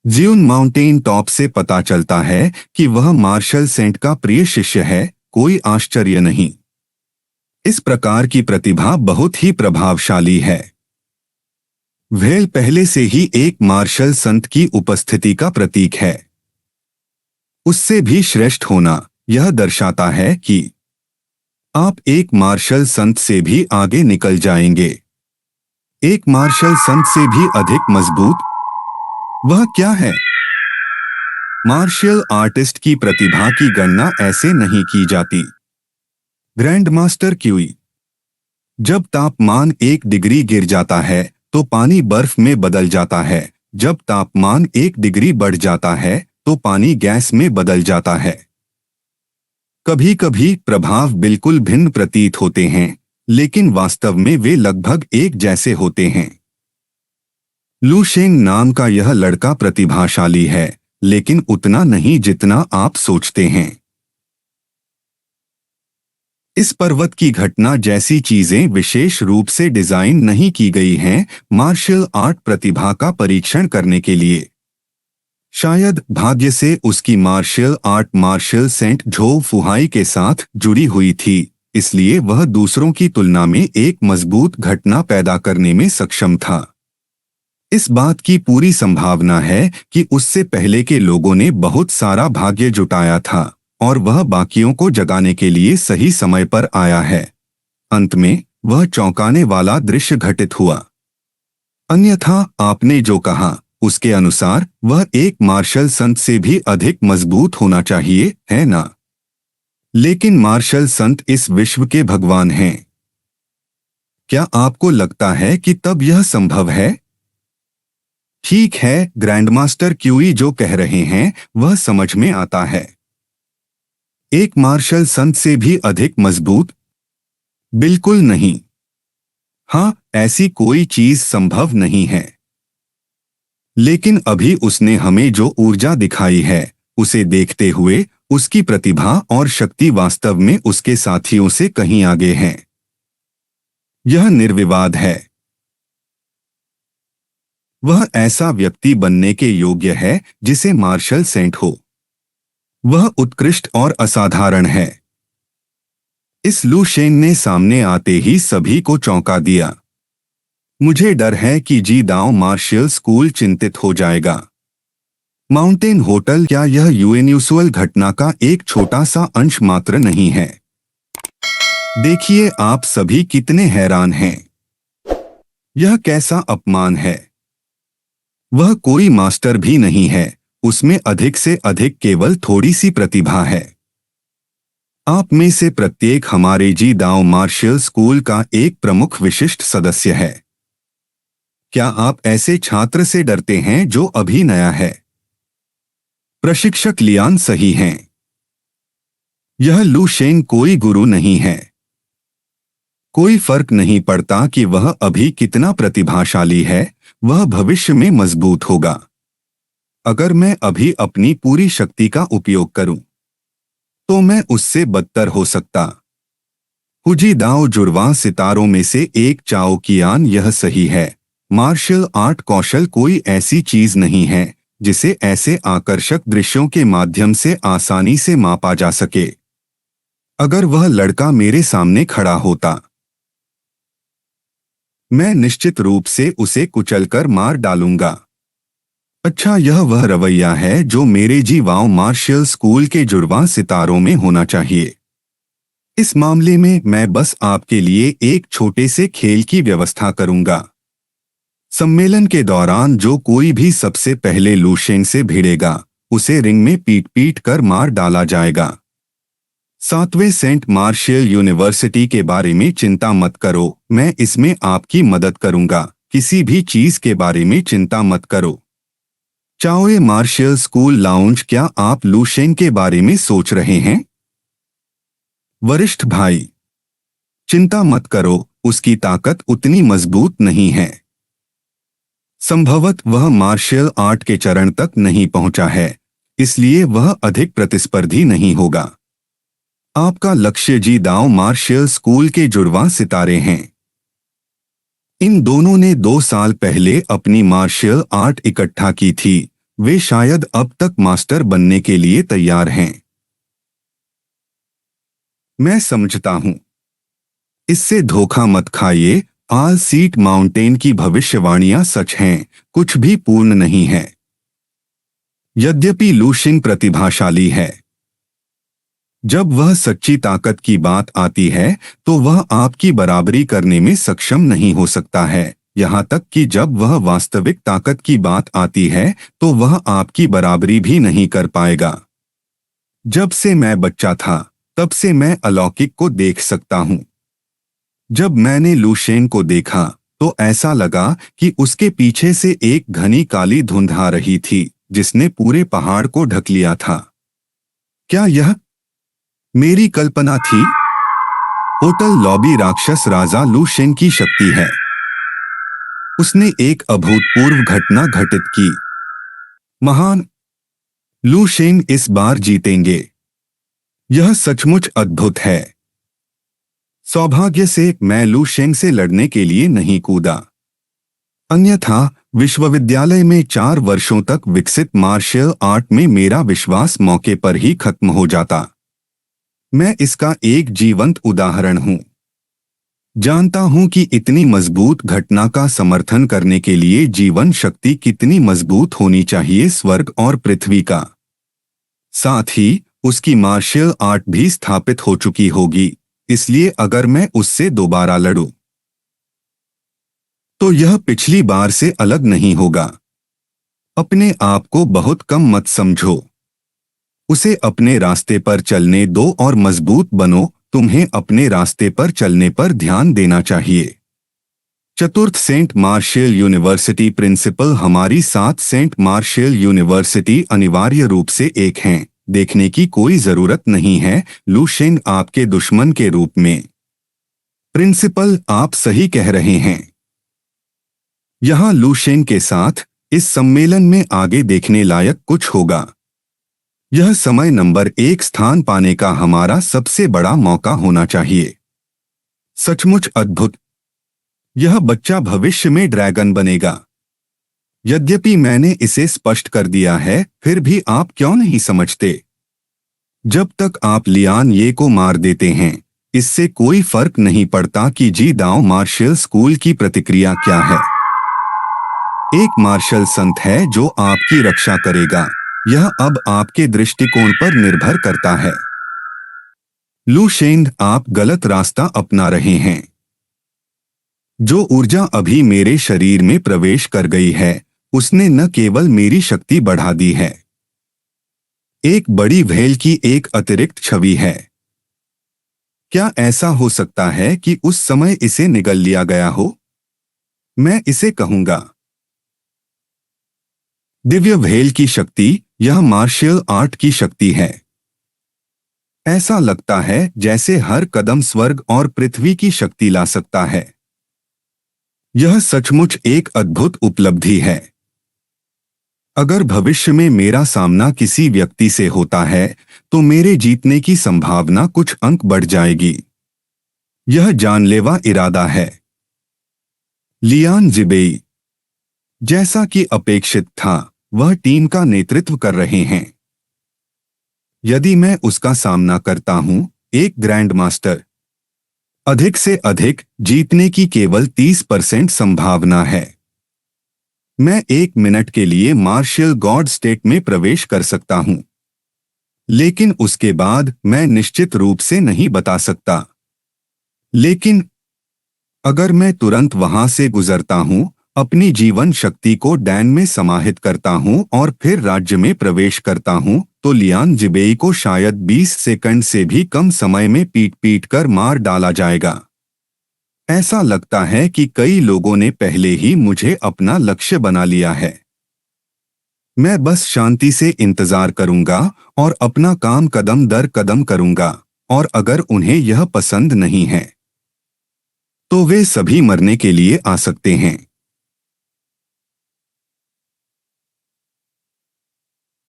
June mountain top से पता चलता है कि वह मार्शल सेंट का प्रिय शिष्य है, कोई आश्चर्य नहीं। इस प्रकार की प्रतिभा बहुत ही प्रभावशाली है। वह पहले से ही एक मार्शल संत की उपस्थिति का प्रतीक है। उससे भी श्रेष्ठ होना यह दर्शाता है कि आप एक मार्शल संत से भी आगे निकल जाएंगे, एक मार्शल संत से भी अधिक मजबूत। वह क्या है? मार्शल आर्टिस्ट की प्रतिभा की गणना ऐसे नहीं की जाती। Grand master QE. जब तापमान 1 डिग्री गिर जाता है तो पानी बर्फ में बदल जाता है। जब तापमान 1 डिग्री बढ़ जाता है तो पानी गैस में बदल जाता है। कभी कभी प्रभाव बिल्कुल भिन्न प्रतीत होते हैं, लेकिन वास्तव में वे लगभग एक जैसे होते हैं। लू शेंग नाम का यह लड़का प्रतिभाशाली है, लेकिन उतना नहीं जितना आप सोचते हैं। इस पर्वत की घटना जैसी चीजें विशेष रूप से डिजाइन नहीं की गई हैं मार्शल आर्ट प्रतिभा का परीक्षण करने के लिए। शायद भाग्य से उसकी मार्शल आर्ट मार्शल सेंट झो फुहाई के साथ जुड़ी हुई थी, इसलिए वह दूसरों की तुलना में एक मजबूत घटना पैदा करने में सक्षम था। इस बात की पूरी संभावना है कि उससे पहले के लोगों ने बहुत सारा भाग्य जुटाया था और वह बाकियों को जगाने के लिए सही समय पर आया है। अंत में वह चौंकाने वाला दृश्य घटित हुआ। अन्यथा आपने जो कहा उसके अनुसार वह एक मार्शल संत से भी अधिक मजबूत होना चाहिए, है ना? लेकिन मार्शल संत इस विश्व के भगवान हैं। क्या आपको लगता है कि तब यह संभव है? ठीक है, ग्रैंडमास्टर क्यूई जो कह रहे हैं वह समझ में आता है। एक मार्शल संत से भी अधिक मजबूत? बिल्कुल नहीं। हाँ, ऐसी कोई चीज संभव नहीं है। लेकिन अभी उसने हमें जो ऊर्जा दिखाई है, उसे देखते हुए उसकी प्रतिभा और शक्ति वास्तव में उसके साथियों से कहीं आगे है। यह निर्विवाद है। वह ऐसा व्यक्ति बनने के योग्य है जिसे मार्शल सेंट हो। वह उत्कृष्ट और असाधारण है। इस लू शेंग ने सामने आते ही सभी को चौंका दिया। मुझे डर है कि जी दाओ मार्शल स्कूल चिंतित हो जाएगा। माउंटेन होटल, क्या यह यूनिवर्सल घटना का एक छोटा सा अंश मात्र नहीं है? देखिए आप सभी कितने हैरान हैं। यह कैसा अपमान है। वह कोई मास्टर भी नहीं है, उसमें अधिक से अधिक केवल थोड़ी सी प्रतिभा है। आप में से प्रत्येक हमारे जी दाओ मार्शल स्कूल का एक प्रमुख विशिष्ट सदस्य है। क्या आप ऐसे छात्र से डरते हैं जो अभी नया है? प्रशिक्षक लियान सही हैं। यह लू शेंग कोई गुरु नहीं है। कोई फर्क नहीं पड़ता कि वह अभी कितना प्रतिभाशाली है, वह भविष्य में मजबूत होगा। अगर मैं अभी अपनी पूरी शक्ति का उपयोग करूं, तो मैं उससे बदतर हो सकता। हुजी दाओ जुड़वा सितारों में से एक चाओ कियान, यह सही है। मार्शल आर्ट कौशल कोई ऐसी चीज नहीं है जिसे ऐसे आकर्षक दृश्यों के माध्यम से आसानी से मापा जा सके। अगर वह लड़का मेरे सामने खड़ा होता, मैं निश्चित रूप से उसे कुचलकर मार डालूंगा। अच्छा, यह वह रवैया है जो मेरे जी वाओ मार्शल स्कूल के जुड़वा सितारों में होना चाहिए। इस मामले में मैं बस आपके लिए एक छोटे से खेल की व्यवस्था करूंगा। सम्मेलन के दौरान जो कोई भी सबसे पहले लू शेंग से भिड़ेगा, उसे रिंग में पीट पीट कर मार डाला जाएगा। 7वें सेंट मार्शल यूनिवर्सिटी के बारे में चिंता मत करो, मैं इसमें आपकी मदद करूंगा। किसी भी चीज के बारे में चिंता मत करो। चाओए मार्शल स्कूल लाउंज, क्या आप लू शेंग के बारे में सोच रहे हैं? वरिष्ठ भाई, चिंता मत करो, उसकी ताकत उतनी मजबूत नहीं है। संभवतः वह मार्शल आर्ट के चरण तक नहीं पहुंचा है, इसलिए वह अधिक प्रतिस्पर्धी नहीं होगा। आपका लक्ष्य जी दाओ मार्शल स्कूल के जुड़वा सितारे हैं। इन दोनों ने 2 साल पहले अपनी मार्शल आर्ट इकट्ठा की थी, वे शायद अब तक मास्टर बनने के लिए तैयार हैं। मैं समझता हूं। इससे धोखा मत खाइए। आल सीट माउंटेन की भविष्यवाणियां सच हैं, कुछ भी पूर्ण नहीं है। यद्यपि लूशिन प्रतिभाशाली है, जब वह सच्ची ताकत की बात आती है तो वह आपकी बराबरी करने में सक्षम नहीं हो सकता है। यहाँ तक कि जब वह वास्तविक ताकत की बात आती है तो वह आपकी बराबरी भी नहीं कर पाएगा। जब से मैं बच्चा था तब से मैं अलौकिक को देख सकता हूँ। जब मैंने लूशेन को देखा तो ऐसा लगा कि उसके पीछे से एक घनी काली धुंध आ रही थी जिसने पूरे पहाड़ को ढक लिया था। क्या यह मेरी कल्पना थी? होटल लॉबी राक्षस राजा लूशेन की शक्ति है। उसने एक अभूतपूर्व घटना घटित की। महान लूशेन इस बार जीतेंगे। यह सचमुच अद्भुत है। सौभाग्य से मैं लूशेन से लड़ने के लिए नहीं कूदा, अन्यथा विश्वविद्यालय में 4 वर्षों तक विकसित मार्शल आर्ट में मेरा विश्वास मौके पर ही खत्म हो जाता। मैं इसका एक जीवंत उदाहरण हूं। जानता हूं कि इतनी मजबूत घटना का समर्थन करने के लिए जीवन शक्ति कितनी मजबूत होनी चाहिए, स्वर्ग और पृथ्वी का। साथ ही उसकी मार्शल आर्ट भी स्थापित हो चुकी होगी, इसलिए अगर मैं उससे दोबारा लड़ूं तो यह पिछली बार से अलग नहीं होगा। अपने आप को बहुत कम मत समझो। उसे अपने रास्ते पर चलने दो और मजबूत बनो। तुम्हें अपने रास्ते पर चलने पर ध्यान देना चाहिए। चतुर्थ सेंट मार्शल यूनिवर्सिटी प्रिंसिपल हमारी 7 सेंट मार्शल यूनिवर्सिटी अनिवार्य रूप से एक हैं। देखने की कोई जरूरत नहीं है लूशेन आपके दुश्मन के रूप में। प्रिंसिपल, आप सही कह रहे हैं। यहां लूशेन के साथ इस सम्मेलन में आगे देखने लायक कुछ होगा। यह समय नंबर 1 स्थान पाने का हमारा सबसे बड़ा मौका होना चाहिए। सचमुच अद्भुत। यह बच्चा भविष्य में ड्रैगन बनेगा। यद्यपि मैंने इसे स्पष्ट कर दिया है, फिर भी आप क्यों नहीं समझते? जब तक आप लियान ये को मार देते हैं, इससे कोई फर्क नहीं पड़ता कि जी दाओ मार्शल स्कूल की प्रतिक्रिया क्या है। एक मार्शल संत है जो आपकी रक्षा करेगा। यह अब आपके दृष्टिकोण पर निर्भर करता है। लूशेन, आप गलत रास्ता अपना रहे हैं। जो ऊर्जा अभी मेरे शरीर में प्रवेश कर गई है उसने न केवल मेरी शक्ति बढ़ा दी है, एक बड़ी व्हेल की एक अतिरिक्त छवि है। क्या ऐसा हो सकता है कि उस समय इसे निगल लिया गया हो? मैं इसे कहूंगा दिव्य व्हेल की शक्ति। यह मार्शल आर्ट की शक्ति है। ऐसा लगता है जैसे हर कदम स्वर्ग और पृथ्वी की शक्ति ला सकता है। यह सचमुच एक अद्भुत उपलब्धि है। अगर भविष्य में मेरा सामना किसी व्यक्ति से होता है तो मेरे जीतने की संभावना कुछ अंक बढ़ जाएगी। यह जानलेवा इरादा है। लियान जिबेई, जैसा कि अपेक्षित था, वह टीम का नेतृत्व कर रहे हैं। यदि मैं उसका सामना करता हूं, एक ग्रैंड मास्टर, अधिक से अधिक जीतने की केवल 30% संभावना है। मैं 1 मिनट के लिए मार्शल गॉड स्टेट में प्रवेश कर सकता हूं, लेकिन उसके बाद मैं निश्चित रूप से नहीं बता सकता। लेकिन अगर मैं तुरंत वहां से गुजरता हूं, अपनी जीवन शक्ति को डैन में समाहित करता हूं और फिर राज्य में प्रवेश करता हूं, तो लियान जिबेई को शायद 20 सेकंड से भी कम समय में पीट कर मार डाला जाएगा। ऐसा लगता है कि कई लोगों ने पहले ही मुझे अपना लक्ष्य बना लिया है। मैं बस शांति से इंतजार करूंगा और अपना काम कदम दर कदम करूंगा, और अगर उन्हें यह पसंद नहीं है तो वे सभी मरने के लिए आ सकते हैं।